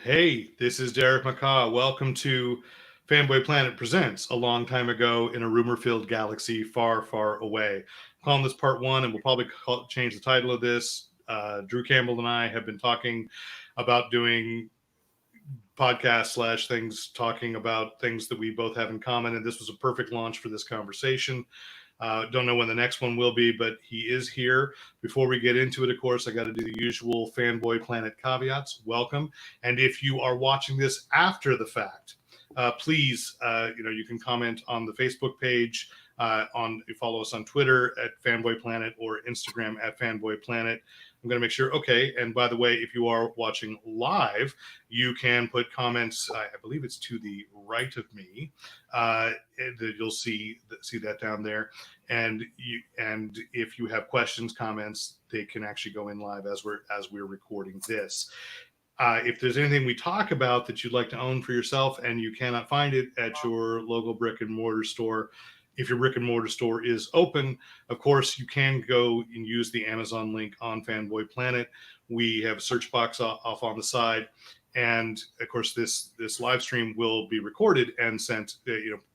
Hey, this is Derek McCaw. Welcome to Fanboy Planet Presents A Long Time Ago in a Rumor-Filled Galaxy Far, Far Away. I'm calling this part one, and we'll probably change the title of this. Drew Campbell and I have been talking about doing podcast slash things, talking about things that we both have in common, and this was a perfect launch for this conversation. Don't know when the next one will be, but he is here. Before we get into it, of course, I got to do the usual Fanboy Planet caveats. Welcome. And if you are watching this after the fact, please, you can comment on the Facebook page, you follow us on Twitter at Fanboy Planet or Instagram at Fanboy Planet. I'm going to make sure. Okay. And by the way, if you are watching live, you can put comments. I believe it's to the right of me. You'll see that down there. And if you have questions, comments, they can actually go in live as we're recording this. If there's anything we talk about that you'd like to own for yourself and you cannot find it at your local brick and mortar store, if your brick and mortar store is open, of course, you can go and use the Amazon link on Fanboy Planet. We have a search box off on the side. And of course, this live stream will be recorded and sent,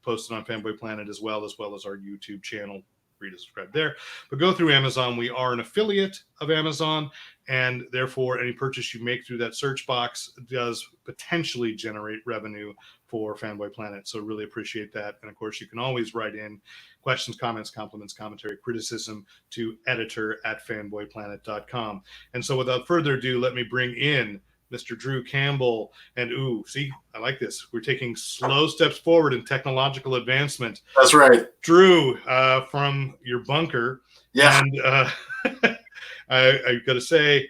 posted on Fanboy Planet as well as our YouTube channel. Free to subscribe there. But go through Amazon. We are an affiliate of Amazon, and therefore any purchase you make through that search box does potentially generate revenue for Fanboy Planet. So really appreciate that. And of course, you can always write in questions, comments, compliments, commentary, criticism to editor@fanboyplanet.com. And so without further ado, let me bring in Mr. Drew Campbell. And I like this. We're taking slow steps forward in technological advancement. That's right. Drew, from your bunker. Yeah. And I've got to say,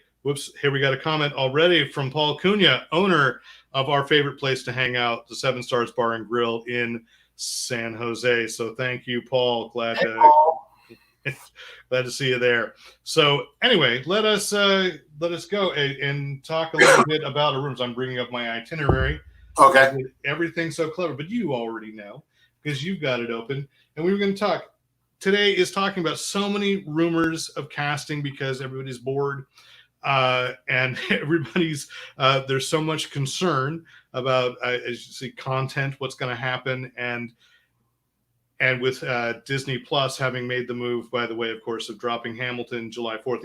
here we got a comment already from Paul Cunha, owner of our favorite place to hang out, the 7 Stars Bar and Grill in San Jose. So thank you, Paul. Glad to see you there. So anyway, let us go and talk a little bit about our rooms. I'm bringing up my itinerary. Okay. Everything's so clever, but you already know because you've got it open. And we were going to talk today is talking about so many rumors of casting because everybody's bored. And everybody's there's so much concern about as you see content, what's going to happen, and with Disney Plus having made the move, by the way, of course, of dropping Hamilton July 4th,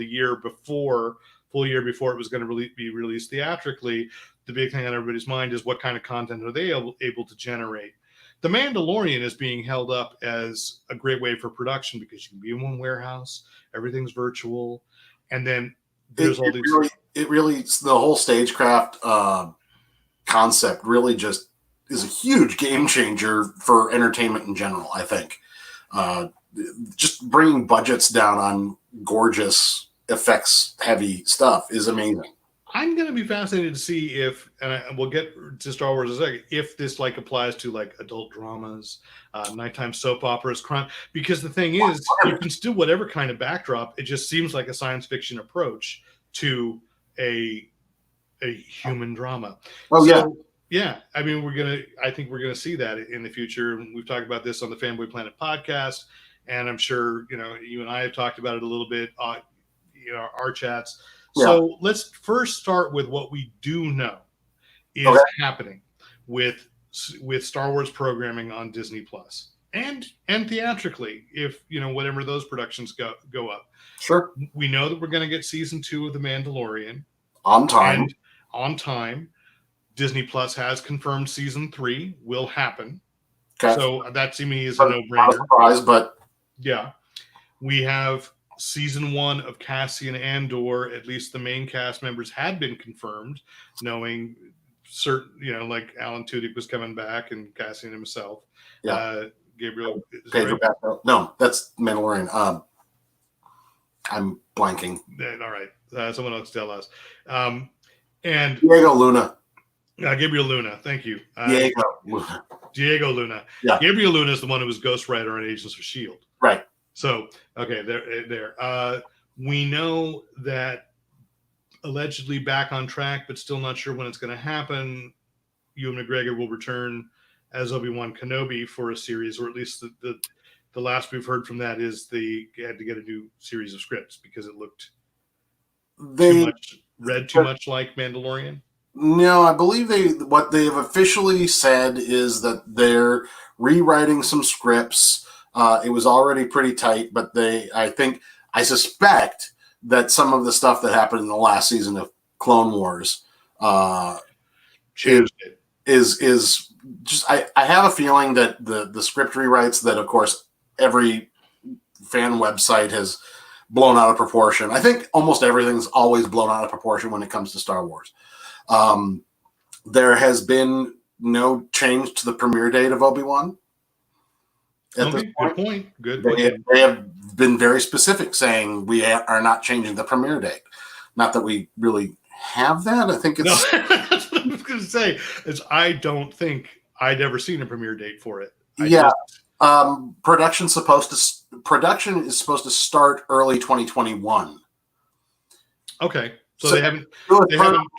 full year before it was going to be released theatrically, the big thing on everybody's mind is what kind of content are they able to generate. The Mandalorian is being held up as a great way for production because you can be in one warehouse, everything's virtual, and then there's all these. The whole stagecraft concept really just is a huge game changer for entertainment in general. I think just bringing budgets down on gorgeous effects heavy stuff is amazing. I'm going to be fascinated to see if, and we'll get to Star Wars in a second, if this applies to adult dramas, nighttime soap operas, crime. Because the thing is, you can still whatever kind of backdrop. It just seems like a science fiction approach to a human drama. Oh, so, yeah. Yeah, I mean, I think we're gonna see that in the future. We've talked about this on the Fanboy Planet podcast, and I'm sure you and I have talked about it a little bit, our chats. Yeah. So let's first start with what we do know is happening with Star Wars programming on Disney Plus and theatrically, if whatever those productions go up. Sure, we know that we're going to get season 2 of The Mandalorian on time. Disney Plus has confirmed season 3 will happen. Okay. So that to me is a no-brainer. Not a surprise, but yeah, we have season 1 of Cassian Andor. At least the main cast members had been confirmed, knowing certain, like Alan Tudyk was coming back and Cassian himself. Yeah. Gabriel. Pedro Pascal. No, that's Mandalorian. I'm blanking. All right. Someone else tell us. And Diego Luna. Gabriel Luna, thank you. Diego Luna. Yeah. Gabriel Luna is the one who was Ghost Rider on Agents of S.H.I.E.L.D. Right. So, okay, there. We know that allegedly back on track, but still not sure when it's going to happen. Ewan McGregor will return as Obi-Wan Kenobi for a series, or at least the last we've heard from that is they had to get a new series of scripts because it looked too much like Mandalorian. No, I believe what they have officially said is that they're rewriting some scripts. It was already pretty tight, but I suspect that some of the stuff that happened in the last season of Clone Wars Changed it. is just I have a feeling that the script rewrites that, of course, every fan website has blown out of proportion. I think almost everything's always blown out of proportion when it comes to Star Wars. There has been no change to the premiere date of Obi-Wan. Okay, good point. Good point. They have been very specific, saying we are not changing the premiere date. Not that we really have that. I think it's. No, that's what I was going to say. I don't think I'd ever seen a premiere date for it. Production is supposed to start early 2021. Okay, so they haven't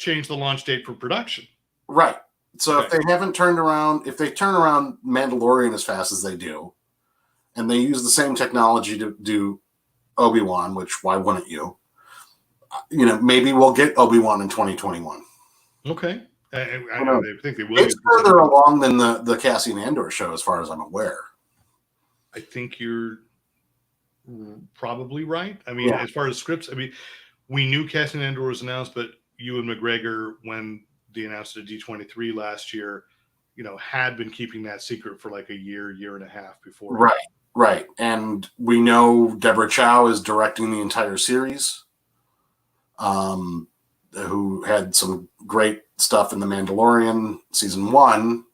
changed the launch date for production. Right. So if they haven't turned around, if they turn around Mandalorian as fast as they do, and they use the same technology to do Obi-Wan, which why wouldn't you? Maybe we'll get Obi-Wan in 2021. Okay. I think they will. It's further along than the Cassian Andor show, as far as I'm aware. I think you're probably right. I mean, as far as scripts, we knew Cassian Andor was announced, but Ewan McGregor, when they announced it at D23 last year, had been keeping that secret for like a year and a half before. Right. And we know Deborah Chow is directing the entire series, who had some great stuff in The Mandalorian season 1.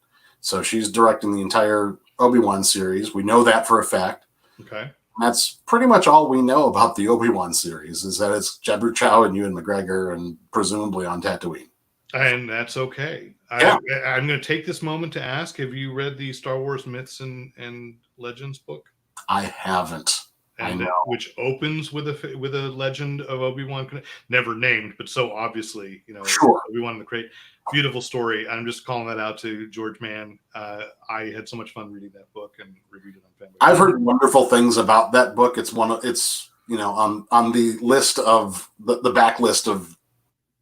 So she's directing the entire Obi-Wan series. We know that for a fact. Okay. That's pretty much all we know about the Obi-Wan series, is that it's Deborah Chow and Ewan McGregor, and presumably on Tatooine. And that's okay. Yeah. I'm going to take this moment to ask, have you read the Star Wars Myths and Legends book? I haven't. I know. Which opens with a legend of Obi-Wan, never named, but so obviously, sure. Obi-Wan in the Crate. Beautiful story. I'm just calling that out to George Mann. I had so much fun reading that book and reviewed it on Fanboy. I've heard wonderful things about that book. It's on the list of the back list of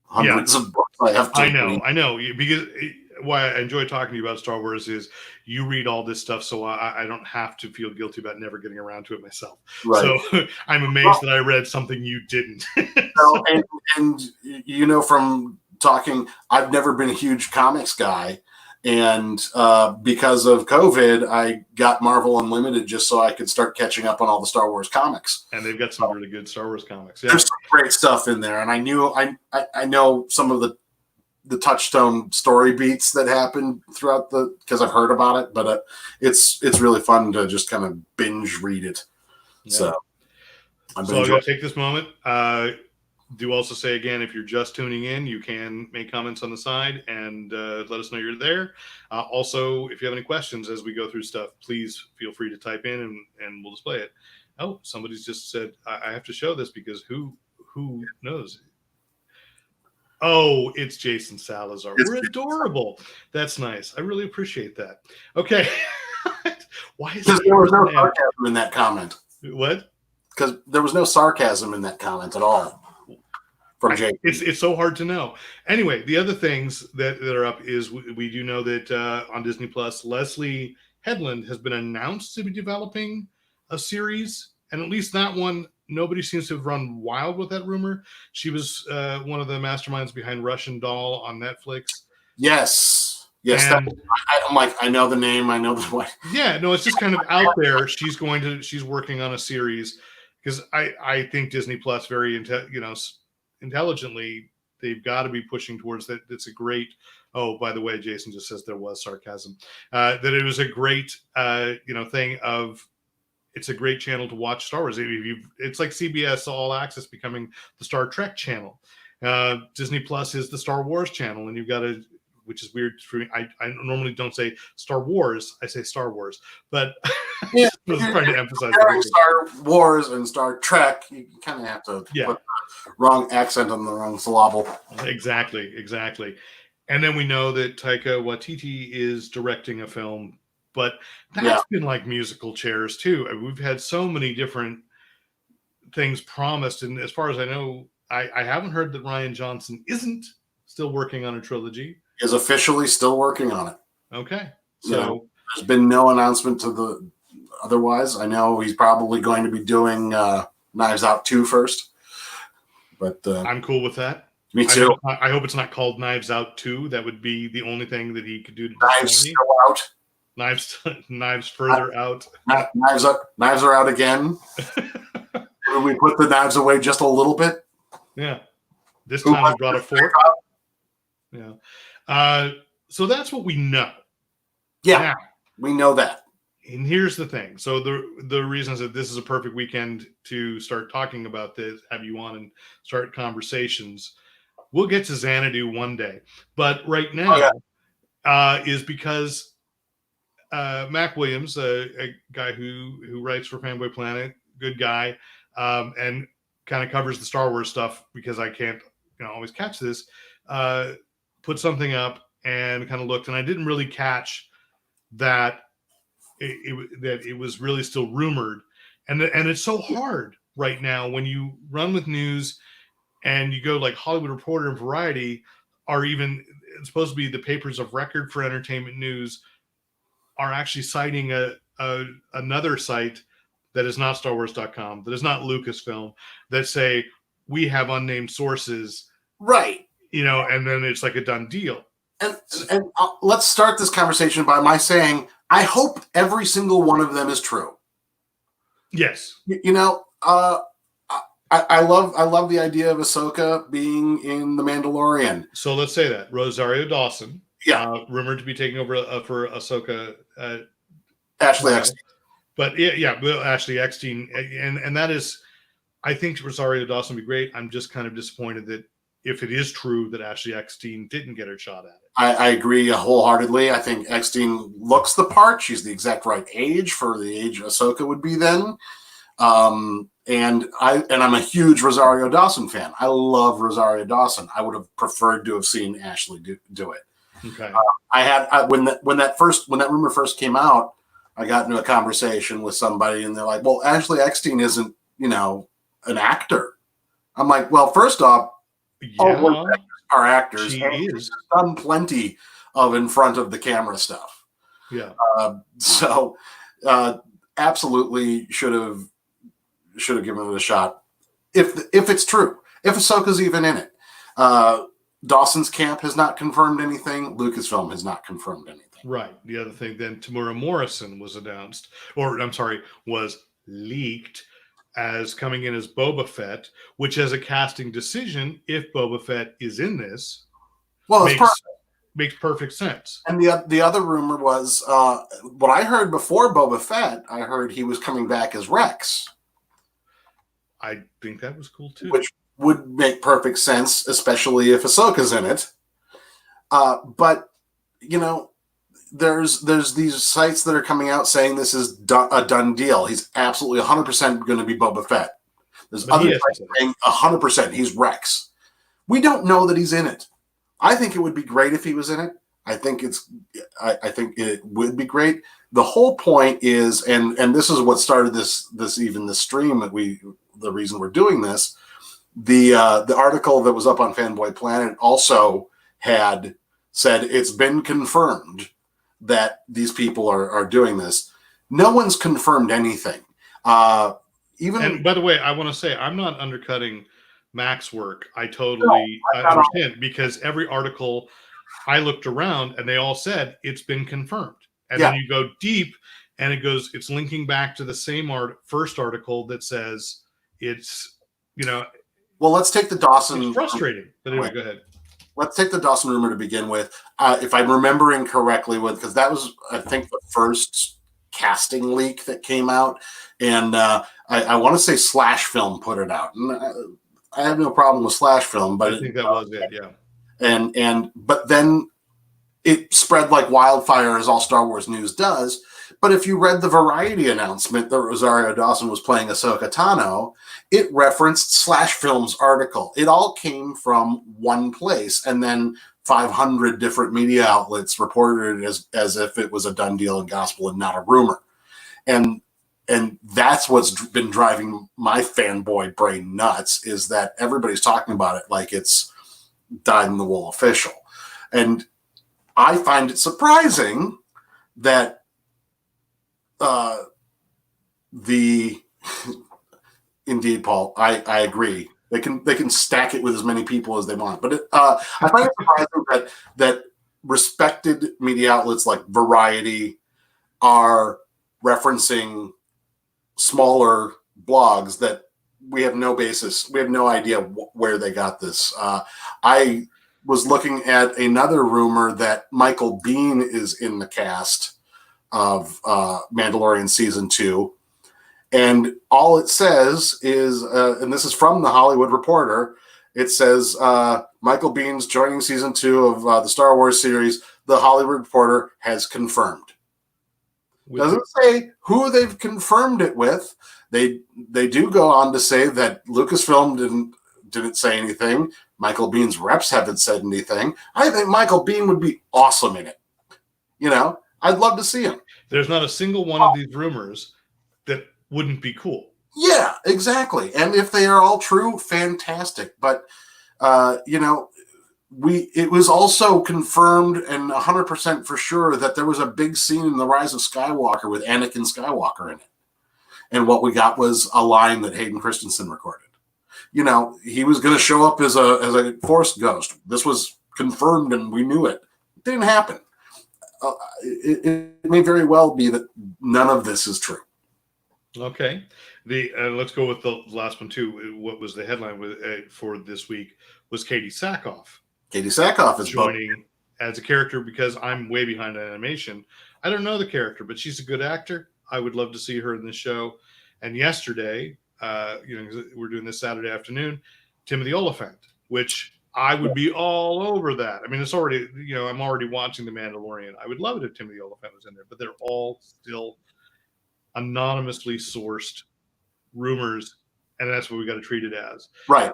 hundreds of books I have to read. I know, because why I enjoy talking to you about Star Wars is you read all this stuff, so I don't have to feel guilty about never getting around to it myself. Right. So I'm amazed that I read something you didn't. And from talking, I've never been a huge comics guy, and because of COVID, I got Marvel Unlimited just so I could start catching up on all the Star Wars comics. And they've got some really good Star Wars comics. Yeah. There's some great stuff in there, and I know some of the touchstone story beats that happen throughout because I've heard about it, but it's really fun to just kind of binge read it. Yeah. So I'm going to take this moment. Do also say again, if you're just tuning in, you can make comments on the side and let us know you're there. Also, if you have any questions as we go through stuff, please feel free to type in and we'll display it. Oh, somebody's just said, I have to show this because who knows? Oh, it's Jason Salazar. We're adorable. That's nice. I really appreciate that. Okay. Why is there was no sarcasm in that comment? What? Because there was no sarcasm in that comment at all. It's so hard to know. Anyway, the other things that are up is we do know that on Disney Plus, Leslie Headland has been announced to be developing a series, and at least that one, nobody seems to have run wild with that rumor. She was one of the masterminds behind Russian Doll on Netflix. Yes. I'm like, I know the name. I know the way. Yeah, no, it's just kind of out there. She's working on a series because I think Disney Plus very intelligently, they've got to be pushing towards that. It's a great. Oh, by the way, Jason just says there was sarcasm. That it was a great thing of. It's a great channel to watch Star Wars. It's like CBS All Access becoming the Star Trek channel. Disney Plus is the Star Wars channel, and you've got to, which is weird for me. I normally don't say Star Wars. I say Star Wars, but yeah, I was trying to emphasize Star Wars and Star Trek. You kind of have to put the wrong accent on the wrong syllable. Exactly. And then we know that Taika Waititi is directing a film. But that's been like musical chairs too. We've had so many different things promised. And as far as I know, I haven't heard that Rian Johnson isn't still working on a trilogy. Is officially still working on it. Okay. So there's been no announcement to the otherwise. I know he's probably going to be doing Knives Out 2 first. But I'm cool with that. Me too. I hope it's not called Knives Out 2. That would be the only thing that he could do to Knives still out. Knives further out. Knives are out again. Maybe we put the knives away just a little bit. Yeah. This time we brought a fork. Yeah. So that's what we know. Yeah. Now, we know that. And here's the thing. So the reasons that this is a perfect weekend to start talking about this, have you on and start conversations. We'll get to Xanadu one day. But right now is because Mac Williams, a guy who writes for Fanboy Planet, good guy, and kind of covers the Star Wars stuff because I can't always catch this, put something up and kind of looked, and I didn't really catch that it was really still rumored, and it's so hard right now when you run with news and you go like Hollywood Reporter and Variety are even it's supposed to be the papers of record for entertainment news are actually citing another site that is not StarWars.com, that is not Lucasfilm, that say we have unnamed sources, right? And then it's like a done deal. And let's start this conversation by my saying, I hope every single one of them is true. Yes. I love the idea of Ahsoka being in The Mandalorian. So let's say that Rosario Dawson, rumored to be taking over for Ahsoka. Ashley Eckstein. But Ashley Eckstein, and that is, I think Rosario Dawson would be great. I'm just kind of disappointed that if it is true that Ashley Eckstein didn't get her shot at it. I agree wholeheartedly. I think Eckstein looks the part. She's the exact right age for the age Ahsoka would be then. And I'm a huge Rosario Dawson fan. I love Rosario Dawson. I would have preferred to have seen Ashley do it. Okay. When that rumor first came out, I got into a conversation with somebody, and they're like, "Well, Ashley Eckstein isn't, an actor." I'm like, "Well, first off, all are actors. She is done plenty of in front of the camera stuff. Yeah. Absolutely should have given it a shot if it's true. If Ahsoka's even in it, Dawson's camp has not confirmed anything. Lucasfilm has not confirmed anything. Right. The other thing, then Tamura Morrison was announced, was leaked as coming in as Boba Fett, which has a casting decision. If Boba Fett is in this, well, makes perfect sense. And the other rumor was what I heard before Boba Fett. I heard he was coming back as Rex. I think that was cool too. Which would make perfect sense, especially if Ahsoka's in it. But there's these sites that are coming out saying this is a done deal. He's absolutely 100% going to be Boba Fett. There's other sites saying 100% he's Rex. We don't know that he's in it. I think it would be great if he was in it. I think it would be great. The whole point is, and this is what started this stream the reason we're doing this. The article that was up on Fanboy Planet also had said it's been confirmed that these people are doing this. No one's confirmed anything. And by the way, I want to say I'm not undercutting Mac's work. I totally understand, because every article I looked around and they all said it's been confirmed. And then you go deep and it's linking back to the same first article that says it's, Well, let's take the Dawson. It's frustrating. But anyway, go ahead. Let's take the Dawson rumor to begin with. If I'm remembering correctly, because that was, I think, the first casting leak that came out. And I want to say Slash Film put it out. And I have no problem with Slash Film, but I think that was it, yeah. But then it spread like wildfire, as all Star Wars news does. But if you read the Variety announcement that Rosario Dawson was playing Ahsoka Tano, it referenced Slash Film's article. It all came from one place, and then 500 different media outlets reported it as if it was a done deal and gospel and not a rumor. And that's what's been driving my fanboy brain nuts, is that everybody's talking about it like it's dyed-in-the-wool official. And I find it surprising that indeed, Paul, I agree. They can stack it with as many people as they want. But I find it surprising that respected media outlets like Variety are referencing smaller blogs that we have no basis. We have no idea where they got this. I was looking at another rumor that Michael Biehn is in the cast of Mandalorian Season 2. And all it says is, and this is from the Hollywood Reporter, it says Michael Biehn's joining Season 2 of the Star Wars series. The Hollywood Reporter has confirmed. Doesn't say who they've confirmed it with. They do go on to say that Lucasfilm didn't say anything. Michael Bihn's reps haven't said anything. I think Michael Biehn would be awesome in it. I'd love to see him. There's not a single one of these rumors that wouldn't be cool. Yeah, exactly. And if they are all true, fantastic. But it was also confirmed and 100% for sure that there was a big scene in The Rise of Skywalker with Anakin Skywalker in it. And what we got was a line that Hayden Christensen recorded. He was going to show up as a Force ghost. This was confirmed and we knew it. It didn't happen. It may very well be that none of this is true. Okay. Let's go with the last one too. What was the headline for this week was Katie Sackhoff. Katie Sackhoff is joining as a character because I'm way behind on animation. I don't know the character, but she's a good actor. I would love to see her in this show. And yesterday, we're doing this Saturday afternoon, Timothy Oliphant, which I would be all over that. I mean, it's already, I'm already watching The Mandalorian. I would love it if Timothy Oliphant was in there, but they're all still anonymously sourced rumors, and that's what we got to treat it as. Right.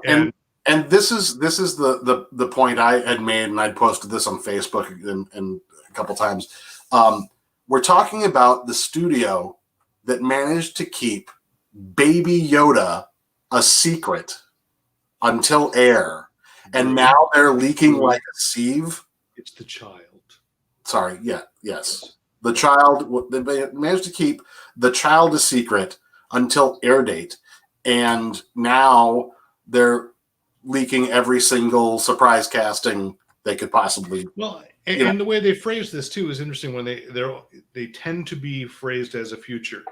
And this is the point I had made, and I'd posted this on Facebook and a couple times. We're talking about the studio that managed to keep Baby Yoda a secret until air, and now they're leaking like a sieve. It's the child. Sorry. Yeah. Yes. The child. They managed to keep the child a secret until air date, and now they're leaking every single surprise casting they could possibly. Well, and the way they phrase this too is interesting. When they tend to be phrased as a future,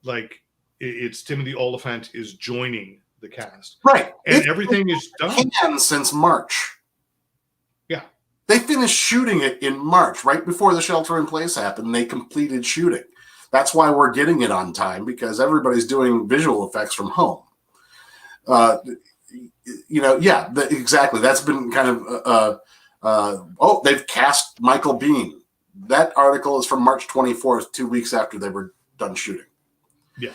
like it's Timothy Oliphant is joining the cast, right? And everything is done since March. Yeah, they finished shooting it in March, right before the shelter-in-place happened. They completed shooting. That's why we're getting it on time, because everybody's doing visual effects from home. Exactly. That's been kind of, they've cast Michael Biehn. That article is from March 24th, 2 weeks after they were done shooting. Yeah.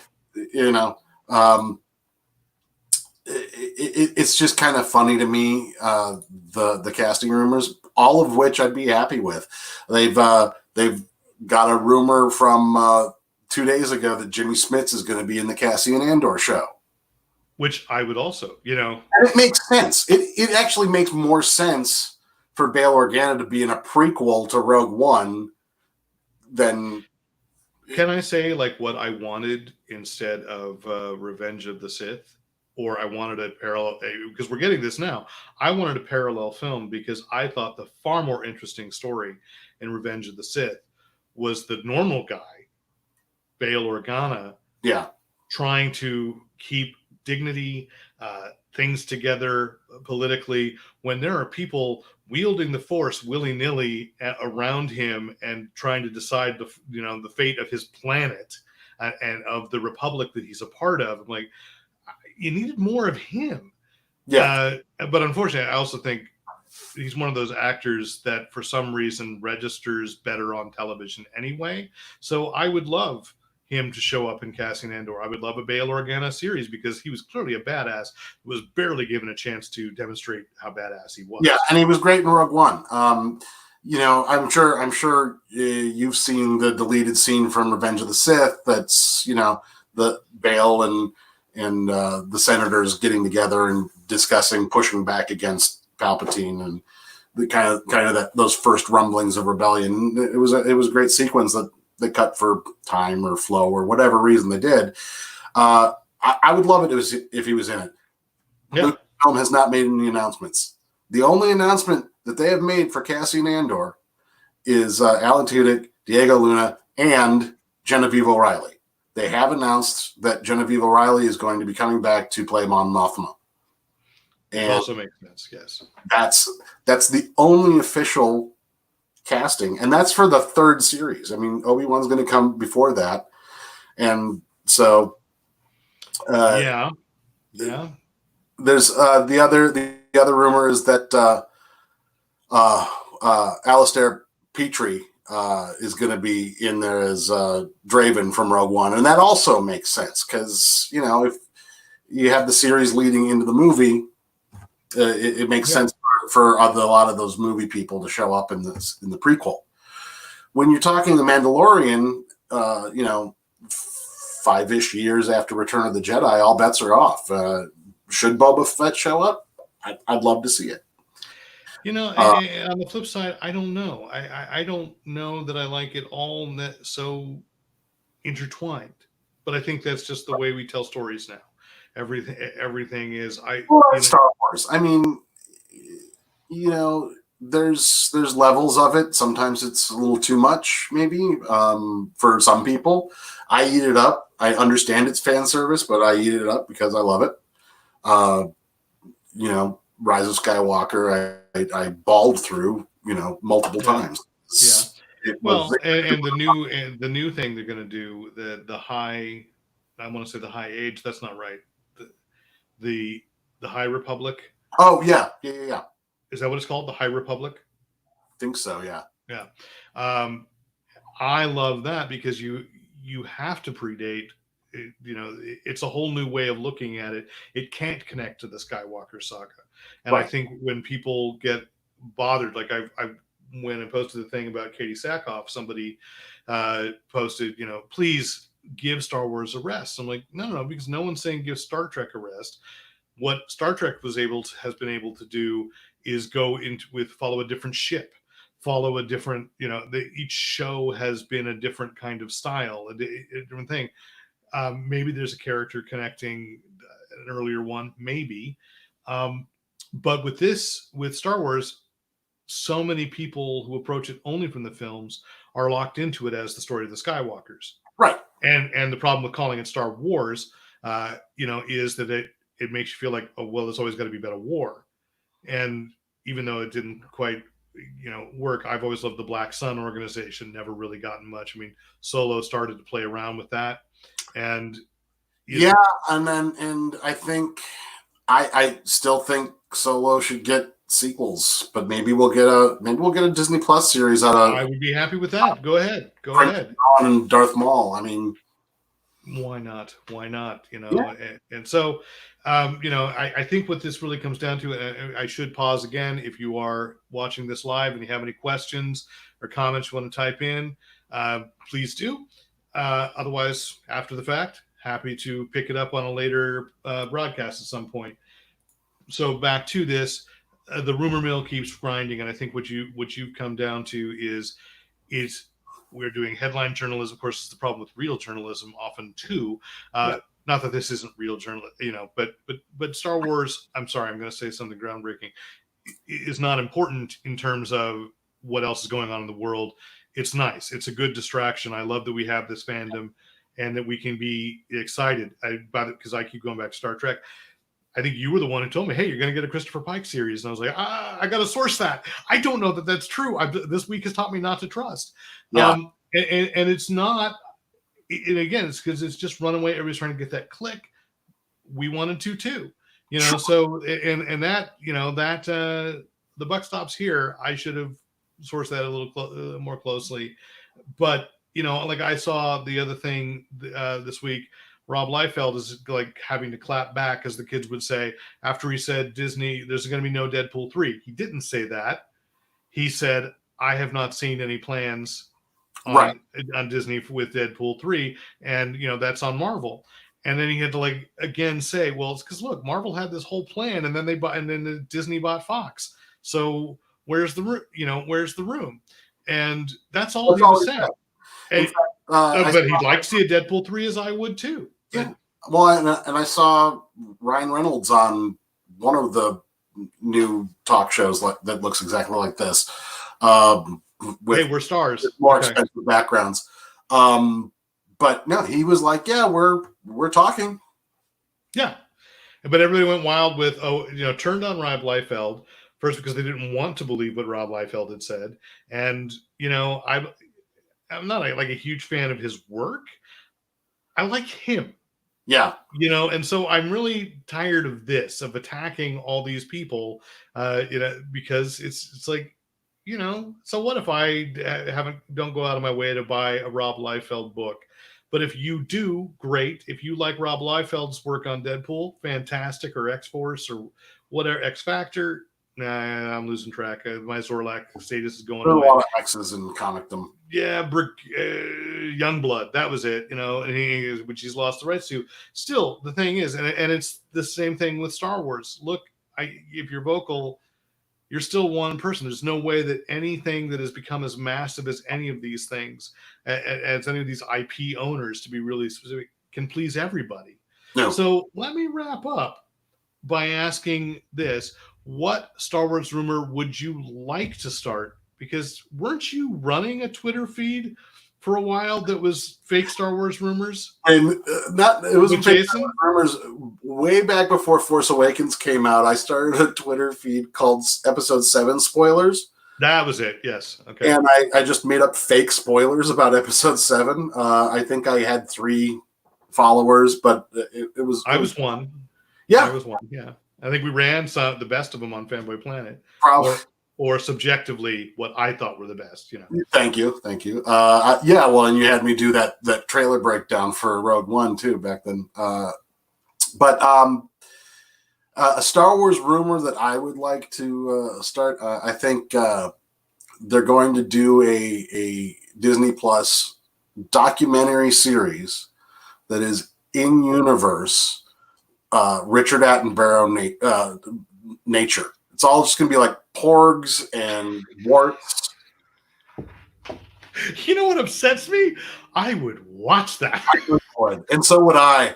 It's just kind of funny to me, the casting rumors, all of which I'd be happy with. They've got a rumor from 2 days ago that Jimmy Smits is going to be in the Cassian Andor show. Which I would also, And it makes sense. It actually makes more sense for Bail Organa to be in a prequel to Rogue One than... Can I say what I wanted instead of Revenge of the Sith? Or I wanted a parallel, because we're getting this now. I wanted a parallel film because I thought the far more interesting story in Revenge of the Sith was the normal guy, Bail Organa, trying to keep dignity, things together politically, when there are people wielding the Force willy-nilly around him and trying to decide the fate of his planet and of the republic that he's a part of. I'm like, you needed more of him. Yeah. But unfortunately, I also think he's one of those actors that for some reason registers better on television anyway. So I would love him to show up in Cassian Andor. I would love a Bail Organa series because he was clearly a badass, was barely given a chance to demonstrate how badass he was. Yeah, and he was great in Rogue One. I'm sure you've seen the deleted scene from Revenge of the Sith. That's the Bail and the senators getting together and discussing pushing back against Palpatine and the kind of those first rumblings of rebellion. It was a great sequence that they cut for time or flow or whatever reason they did. I would love it if he was in it. Yeah. Lucasfilm has not made any announcements. The only announcement that they have made for Cassian Andor is Alan Tudyk, Diego Luna, and Genevieve O'Reilly. They have announced that Genevieve O'Reilly is going to be coming back to play Mon Mothma. And it also makes sense, yes. That's the only official casting, and that's for the third series. I mean, Obi-Wan's going to come before that, and so yeah. There's the other rumor is that Alistair Petrie is going to be in there as Draven from Rogue One, and that also makes sense because if you have the series leading into the movie, it makes sense for a lot of those movie people to show up in the prequel. When you're talking the Mandalorian, 5-ish years after Return of the Jedi, all bets are off. Should Boba Fett show up? I'd love to see it. On the flip side, I don't know. I don't know that I like it all so intertwined. But I think that's just the way we tell stories now. Everything is Star Wars. I mean, there's levels of it. Sometimes it's a little too much, maybe for some people. I eat it up. I understand it's fan service, but I eat it up because I love it. Rise of Skywalker, I bawled through, multiple times. Yeah. Well, and the new thing they're going to do, the high, I want to say the high age. That's not right. The High Republic. Oh yeah. Is that what it's called? The High Republic? I think so. Yeah. Yeah. I love that because you have to predate. It's a whole new way of looking at it. It can't connect to the Skywalker saga, and right. I think when people get bothered, like I when I posted the thing about Katie Sackhoff, somebody posted, please give Star Wars a rest. I'm like, no, because no one's saying give Star Trek a rest. What Star Trek has been able to do is go follow a different ship, follow a different, each show has been a different kind of style, a different thing. Maybe there's a character connecting an earlier one, maybe. But with Star Wars, so many people who approach it only from the films are locked into it as the story of the Skywalkers. Right. And the problem with calling it Star Wars, is that it makes you feel like, oh, well, it's always got to be about a war. And even though it didn't quite, work, I've always loved the Black Sun organization, never really gotten much. I mean, Solo started to play around with that. And and I think I still think Solo should get sequels, but maybe we'll get a Disney Plus series out of. I would be happy with that. Go ahead. And Darth Maul. I mean, why not? And so, I think what this really comes down to, I should pause again. If you are watching this live and you have any questions or comments you want to type in, please do. Otherwise, after the fact, happy to pick it up on a later broadcast at some point. So back to this, the rumor mill keeps grinding, and I think what you've come down to is we're doing headline journalism. Of course, it's the problem with real journalism often too. Not that this isn't real journalism, but Star Wars. I'm sorry, I'm going to say something groundbreaking. Is not important in terms of what else is going on in the world. It's nice. It's a good distraction. I love that we have this fandom and that we can be excited about it because I keep going back to Star Trek. I think you were the one who told me, hey, you're going to get a Christopher Pike series. And I was like, I got to source that. I don't know that that's true. This week has taught me not to trust. Yeah. And it's not, and again, it's because it's just runaway. Everybody's trying to get that click. We wanted to too, so, and that, that the buck stops here. I should have sourced that a little more closely, but like I saw the other thing this week, Rob Liefeld is like having to clap back, as the kids would say, after he said Disney, there's going to be no Deadpool 3. He didn't say that. He said, I have not seen any plans on Disney with Deadpool 3. And, that's on Marvel. And then he had to like again say, well, it's because look, Marvel had this whole plan, and then Disney bought Fox. So where's the room? Where's the room? And that's all he was saying. And, but he'd like to see a Deadpool 3, as I would too. Yeah. Well, and I saw Ryan Reynolds on one of the new talk shows that looks exactly like this. With we're stars. More expensive backgrounds. But no, he was like, yeah, we're talking. Yeah. But everybody went wild with, turned on Rob Liefeld first because they didn't want to believe what Rob Liefeld had said. And, I'm not like a huge fan of his work. I like him. Yeah. And so I'm really tired of this, of attacking all these people, because it's like, so what if I don't go out of my way to buy a Rob Liefeld book? But if you do, great. If you like Rob Liefeld's work on Deadpool, fantastic, or X-Force or whatever, X Factor, nah, I'm losing track. My Zorlak status is going away. A lot of X's in comicdom. Yeah, Youngblood, that was it, and which he's lost the rights to. Still, the thing is, and it's the same thing with Star Wars. Look, if you're vocal, you're still one person. There's no way that anything that has become as massive as any of these things, as any of these IP owners, to be really specific, can please everybody. No. So let me wrap up by asking this. What Star Wars rumor would you like to start? Because weren't you running a Twitter feed for a while that was fake Star Wars rumors? And it was fake Star Wars rumors way back before Force Awakens came out. I started a Twitter feed called Episode 7 Spoilers. That was it, yes. Okay. And I just made up fake spoilers about Episode 7. I think I had 3 followers, but it was... I was one. Yeah. I was one, yeah. I think we ran the best of them on Fanboy Planet. Probably. Or subjectively what I thought were the best, Thank you. Yeah, well, and you had me do that trailer breakdown for Rogue One too back then. But a Star Wars rumor that I would like to start. I think they're going to do a Disney Plus documentary series that is in universe. Richard Attenborough nature. It's all just going to be like porgs and warts. You know what upsets me? I would watch that. And so would I.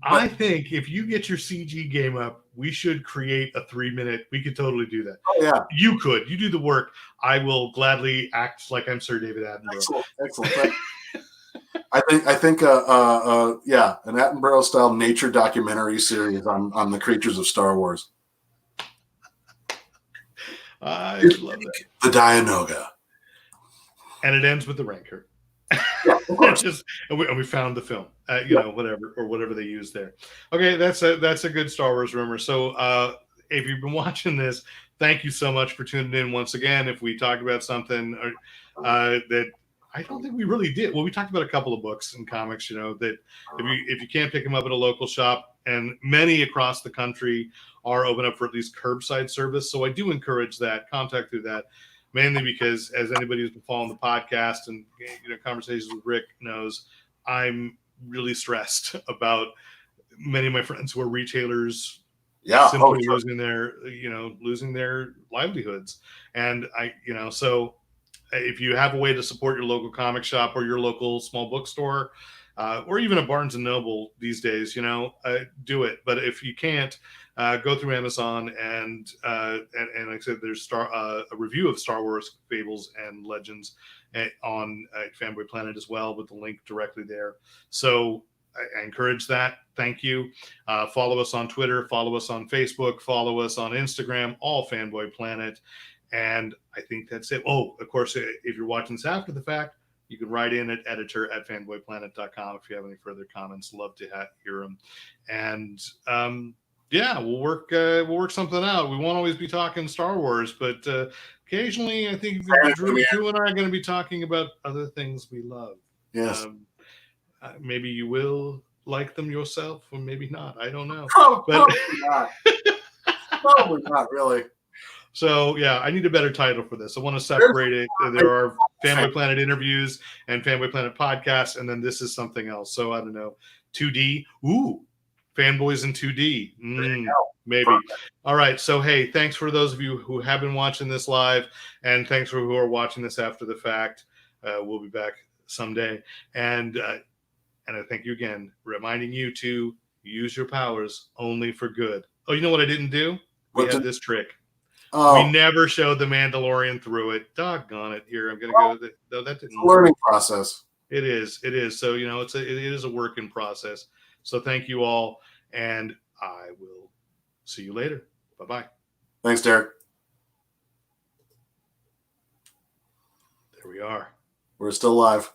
I think if you get your CG game up, we should create a 3-minute. We could totally do that. Oh, yeah. You could. You do the work. I will gladly act like I'm Sir David Attenborough. Excellent. I think an Attenborough style nature documentary series on the creatures of Star Wars. I love that. The Dianoga. And it ends with the Rancor. Yeah, of course. and we found the film, whatever they use there. Okay, that's a good Star Wars rumor. So if you've been watching this, thank you so much for tuning in once again. If we talked about something that I don't think we really did. Well, we talked about a couple of books and comics, that if you can't pick them up at a local shop, and many across the country are open up for at least curbside service. So I do encourage that. Contact through that, mainly because as anybody who's been following the podcast and conversations with Rick knows, I'm really stressed about many of my friends who are retailers. Yeah, simply losing their livelihoods, and so. If you have a way to support your local comic shop or your local small bookstore, or even a Barnes & Noble these days, do it. But if you can't, go through Amazon and like I said, there's a review of Star Wars Fables and Legends on Fanboy Planet as well, with the link directly there. So I encourage that. Thank you. Follow us on Twitter, follow us on Facebook, follow us on Instagram, all Fanboy Planet. And I think that's it. Oh, of course, if you're watching this after the fact, you can write in at editor@fanboyplanet.com if you have any further comments. Love to hear them. And we'll work something out. We won't always be talking Star Wars, but occasionally I think Drew and I are going to be talking about other things we love. Yes. Maybe you will like them yourself, or maybe not. I don't know. Probably not. Probably not, really. So yeah, I need a better title for this. I want to separate it. There are Fanboy Planet interviews and Fanboy Planet podcasts, and then this is something else. So I don't know, 2D. Ooh, Fanboys in 2D. Maybe. Perfect. All right. So hey, thanks for those of you who have been watching this live, and thanks for who are watching this after the fact. We'll be back someday, and I thank you again, reminding you to use your powers only for good. Oh, you know what I didn't do? We had this trick. We never showed the Mandalorian through it. Doggone it! Here, I'm gonna go with it. No, that didn't. Learning process. It is. It is. So it is a work in process. So thank you all, and I will see you later. Bye bye. Thanks, Derek. There we are. We're still live.